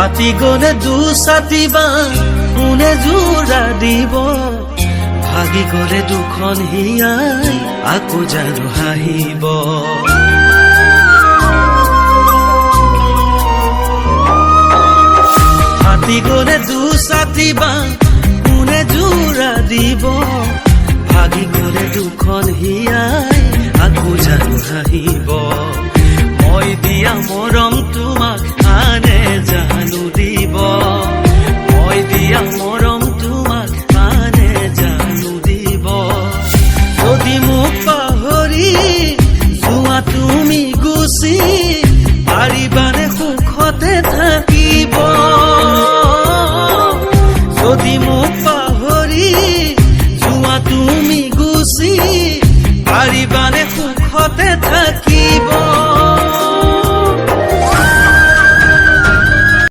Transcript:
হাতী গলে দুছাতি বাঁহ কোনে জোৰা দিব ভাগি গলে দুখন হিয়াই আকৌ জানো হাঁহিব হাতী গলে দুছাতি বাঁহ কোনে জোৰা দিব ভাগি গলে দুখন হিয়াই আকৌ জানো হাঁহিব মই দিয়া মৰম তোমাক আনে জানো দিব মই দিয়া মৰম তোমাক আনে জানো দিব যদি মোক পাহৰি যোৱা তুমি গুচি পাৰিবানে সুখতে থাকিব যদি মোক পাহৰি যোৱা তুমি গুচি পাৰিবানে সুখতে থাকিব